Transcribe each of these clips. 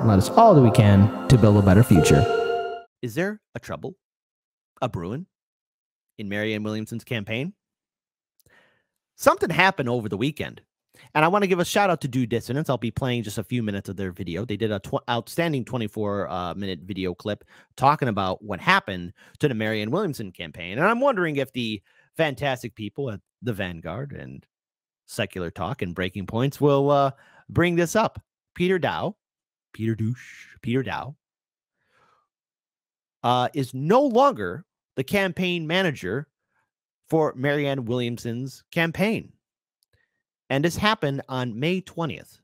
and let us all do we can to build a better future. Is there a trouble, a brewing, in Marianne Williamson's campaign? Something happened over the weekend, and I want to give a shout out to Due Dissonance. I'll be playing just a few minutes of their video. They did a outstanding 24-minute video clip talking about what happened to the Marianne Williamson campaign, and I'm wondering if the fantastic people at the Vanguard and Secular Talk and Breaking Points will bring this up. Peter Daou is no longer the campaign manager for Marianne Williamson's campaign. And this happened on May 20th,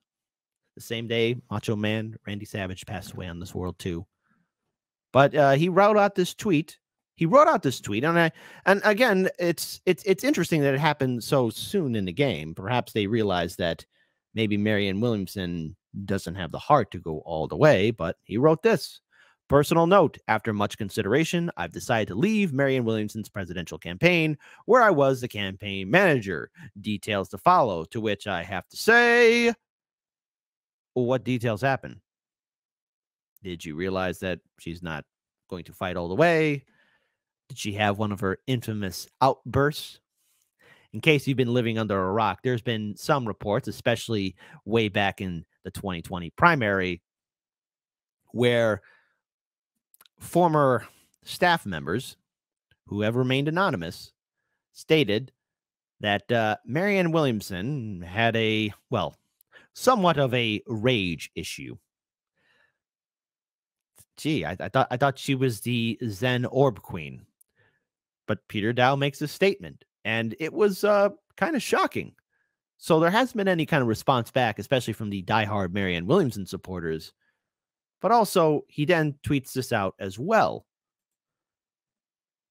the same day Macho Man Randy Savage passed away on this world too. But he wrote out this tweet. And again, it's interesting that it happened so soon in the game. Perhaps they realized that maybe Marianne Williamson doesn't have the heart to go all the way, but he wrote this. Personal note, after much consideration, I've decided to leave Marianne Williamson's presidential campaign, where I was the campaign manager. Details to follow, to which I have to say, well, what details happened? Did you realize that she's not going to fight all the way? Did she have one of her infamous outbursts? In case you've been living under a rock, there's been some reports, especially way back in the 2020 primary, where former staff members who have remained anonymous stated that Marianne Williamson had somewhat of a rage issue. Gee, I thought she was the Zen Orb Queen. But Peter Daou makes a statement, and it was kind of shocking. So there hasn't been any kind of response back, especially from the diehard Marianne Williamson supporters. But also, he then tweets this out as well.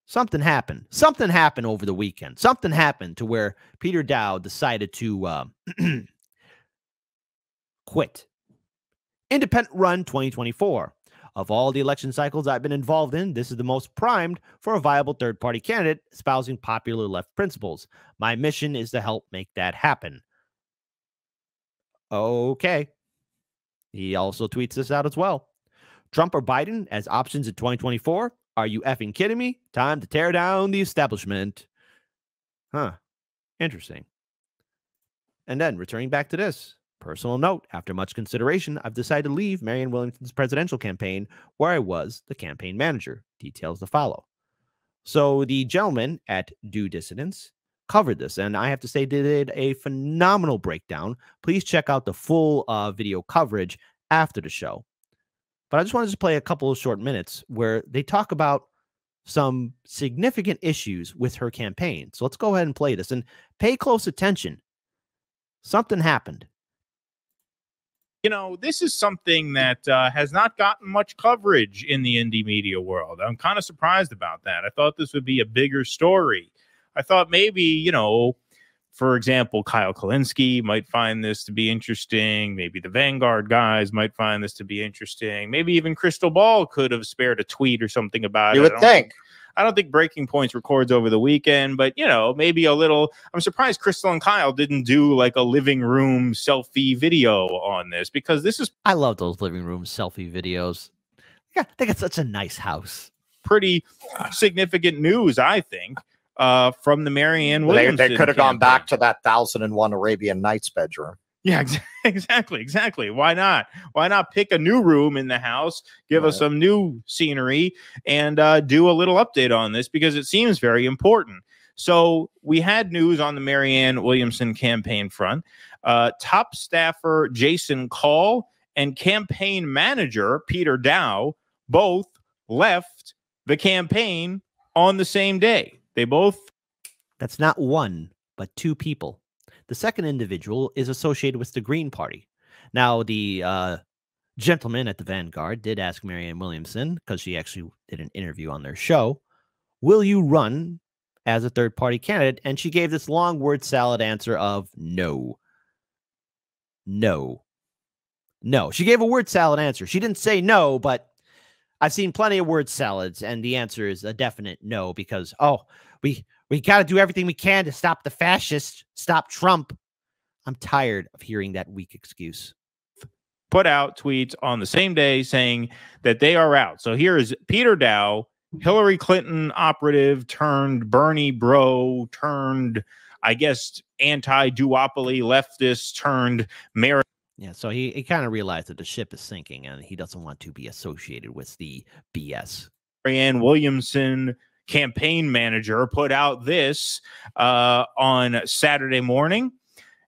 Something happened. Something happened over the weekend. Something happened to where Peter Daou decided to quit. Independent run 2024. Of all the election cycles I've been involved in, this is the most primed for a viable third-party candidate espousing popular left principles. My mission is to help make that happen. Okay. He also tweets this out as well. Trump or Biden as options in 2024? Are you effing kidding me? Time to tear down the establishment. Huh. Interesting. And then returning back to this. Personal note, after much consideration, I've decided to leave Marianne Williamson's presidential campaign where I was the campaign manager. Details to follow. So the gentleman at Due Dissonance covered this, and I have to say they did a phenomenal breakdown. Please check out the full video coverage after the show. But I just wanted to play a couple of short minutes where they talk about some significant issues with her campaign. So let's go ahead and play this and pay close attention. Something happened. You know, this is something that has not gotten much coverage in the indie media world. I'm kind of surprised about that. I thought this would be a bigger story. I thought maybe, you know, for example, Kyle Kalinske might find this to be interesting. Maybe the Vanguard guys might find this to be interesting. Maybe even Crystal Ball could have spared a tweet or something about it. You would think. I don't think Breaking Points records over the weekend, but, you know, maybe a little. I'm surprised Crystal and Kyle didn't do like a living room selfie video on this, because this is. I love those living room selfie videos. They got such a nice house. Pretty significant news, I think, from the Marianne Williamson. They could have gone back to that 1001 Arabian Nights bedroom. Yeah, exactly. Why not? Why not pick a new room in the house, give us some new scenery, and do a little update on this, because it seems very important. So we had news on the Marianne Williamson campaign front. Top staffer Jason Call and campaign manager Peter Daou both left the campaign on the same day. They both. That's not one, but two people. The second individual is associated with the Green Party. Now, the gentleman at the Vanguard did ask Marianne Williamson, because she actually did an interview on their show, will you run as a third-party candidate? And she gave this long word salad answer of no. No. No. She gave a word salad answer. She didn't say no, but I've seen plenty of word salads, and the answer is a definite no, because, we got to do everything we can to stop the fascists, stop Trump. I'm tired of hearing that weak excuse. put out tweets on the same day saying that they are out. So here is Peter Daou, Hillary Clinton operative turned Bernie bro turned, I guess, anti-duopoly leftist turned Mary. Yeah, so he kind of realized that the ship is sinking and he doesn't want to be associated with the BS. Marianne Williamson campaign manager put out this on Saturday morning.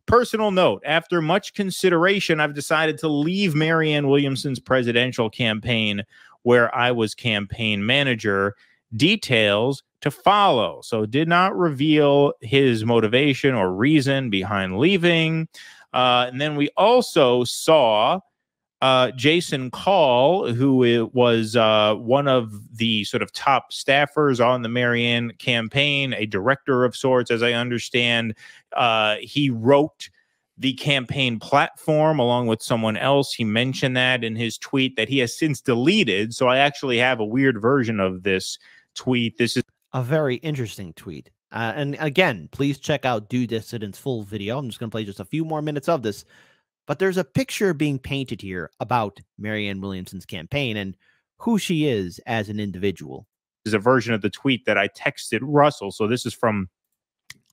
Personal note, after much consideration, I've decided to leave Marianne Williamson's presidential campaign where I was campaign manager. Details to follow. So did not reveal his motivation or reason behind leaving. And then we also saw Jason Call, who was one of the sort of top staffers on the Marianne campaign, a director of sorts, as I understand. He wrote the campaign platform along with someone else. He mentioned that in his tweet that he has since deleted. So I actually have a weird version of this tweet. This is a very interesting tweet. And again, please check out Do Dissident's full video. I'm just going to play just a few more minutes of this. But there's a picture being painted here about Marianne Williamson's campaign and who she is as an individual. Is a version of the tweet that I texted Russell. So this is from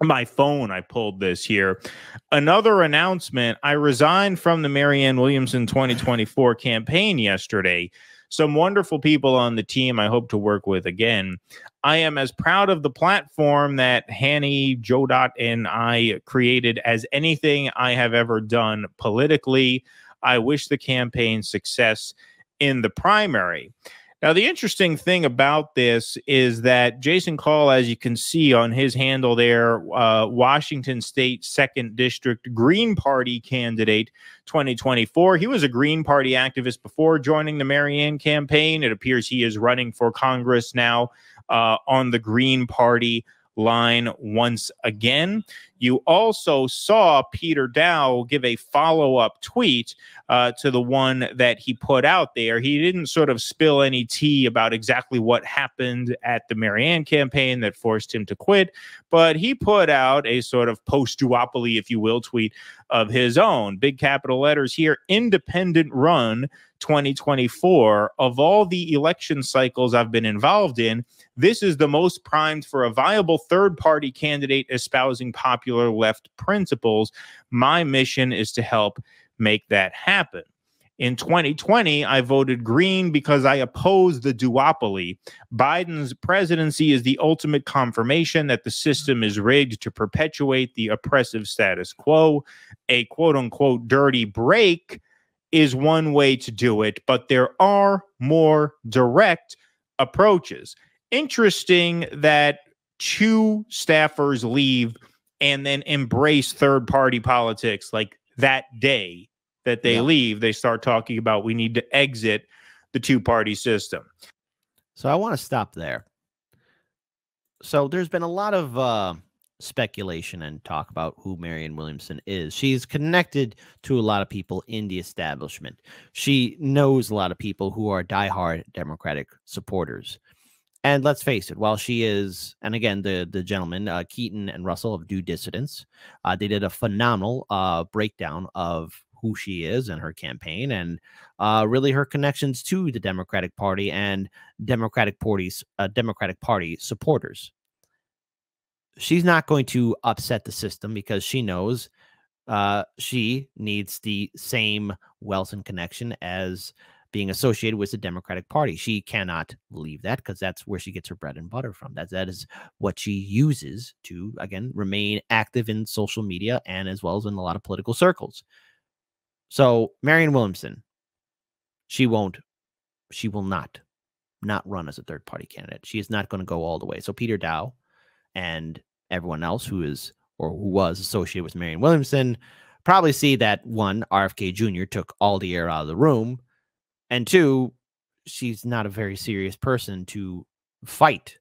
my phone. I pulled this here. Another announcement. I resigned from the Marianne Williamson 2024 campaign yesterday. Some wonderful people on the team I hope to work with again. I am as proud of the platform that Hanny, Joe Dot, and I created as anything I have ever done politically. I wish the campaign success in the primary. Now, the interesting thing about this is that Jason Call, as you can see on his handle there, Washington State 2nd District Green Party candidate 2024. He was a Green Party activist before joining the Marianne campaign. It appears he is running for Congress now on the Green Party line once again. You also saw Peter Daou give a follow-up tweet to the one that he put out there. He didn't sort of spill any tea about exactly what happened at the Marianne campaign that forced him to quit, but he put out a sort of post-duopoly, if you will, tweet of his own. Big capital letters here, independent run 2024. Of all the election cycles I've been involved in, this is the most primed for a viable third-party candidate espousing popular left principles. My mission is to help make that happen. In 2020, I voted Green because I oppose the duopoly. Biden's presidency is the ultimate confirmation that the system is rigged to perpetuate the oppressive status quo. A quote-unquote dirty break is one way to do it, but there are more direct approaches. Interesting that two staffers leave and then embrace third-party politics like that day that they leave. They start talking about we need to exit the two-party system. So I want to stop there. So there's been a lot of speculation and talk about who Marianne Williamson is. She's connected to a lot of people in the establishment. She knows a lot of people who are diehard Democratic supporters. And let's face it, while she is, and again, the gentlemen, Keaton and Russell of Do Dissidents, they did a phenomenal breakdown of who she is and her campaign and really her connections to the Democratic Party and Democratic Party supporters. She's not going to upset the system because she knows she needs the same wealth and connection as being associated with the Democratic Party. She cannot leave that because that's where she gets her bread and butter from. That is what she uses to, again, remain active in social media and as well as in a lot of political circles. So Marianne Williamson, she will not run as a third party candidate. She is not going to go all the way. So Peter Daou and everyone else who is or who was associated with Marianne Williamson probably see that, one, RFK Jr. took all the air out of the room, and two, she's not a very serious person to fight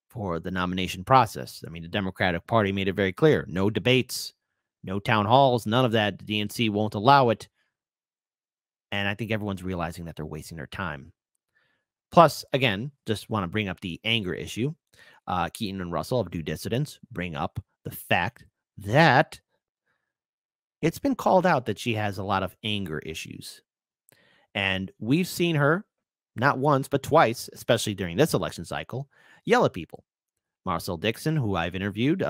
for the nomination process. I mean, the Democratic Party made it very clear. No debates, no town halls, none of that. The DNC won't allow it. And I think everyone's realizing that they're wasting their time. Plus, again, just want to bring up the anger issue. Keaton and Russell of Do Dissidents bring up the fact that it's been called out that she has a lot of anger issues. And we've seen her not once, but twice, especially during this election cycle, yell at people. Marcel Dixon, who I've interviewed,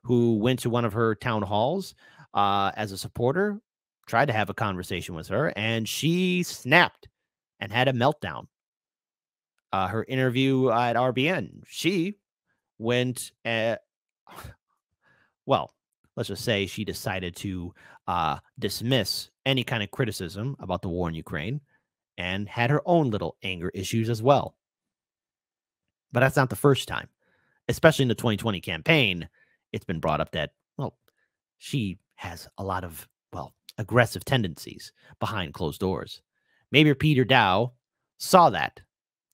who went to one of her town halls as a supporter, tried to have a conversation with her, and she snapped and had a meltdown. Her interview at RBN, she went, well, let's just say she decided to dismiss any kind of criticism about the war in Ukraine and had her own little anger issues as well. But that's not the first time, especially in the 2020 campaign. It's been brought up that, well, she has a lot of, well, aggressive tendencies behind closed doors. Maybe Peter Daou saw that,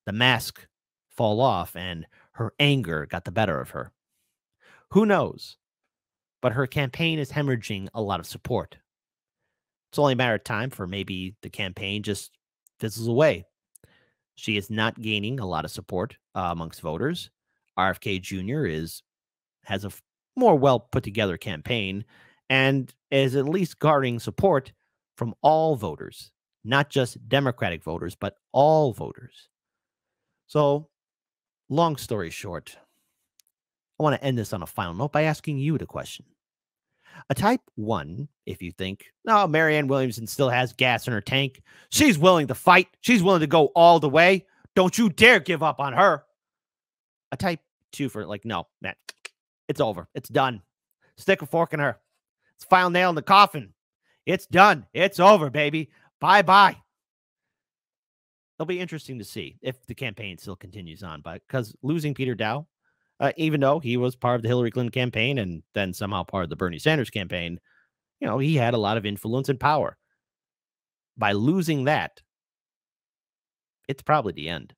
the mask fall off, and her anger got the better of her. Who knows? But her campaign is hemorrhaging a lot of support. It's only a matter of time for maybe the campaign just fizzles away. She is not gaining a lot of support amongst voters. RFK Jr. has a more well put together campaign and is at least garnering support from all voters, not just Democratic voters, but all voters. So, long story short, I want to end this on a final note by asking you the question. A type 1, if you think, no, Marianne Williamson still has gas in her tank. She's willing to fight. She's willing to go all the way. Don't you dare give up on her. A type 2 for like, no, man, it's over. It's done. Stick a fork in her. It's final nail in the coffin. It's done. It's over, baby. Bye-bye. It'll be interesting to see if the campaign still continues on, but because losing Peter Daou, even though he was part of the Hillary Clinton campaign and then somehow part of the Bernie Sanders campaign, you know, he had a lot of influence and power. By losing that, it's probably the end.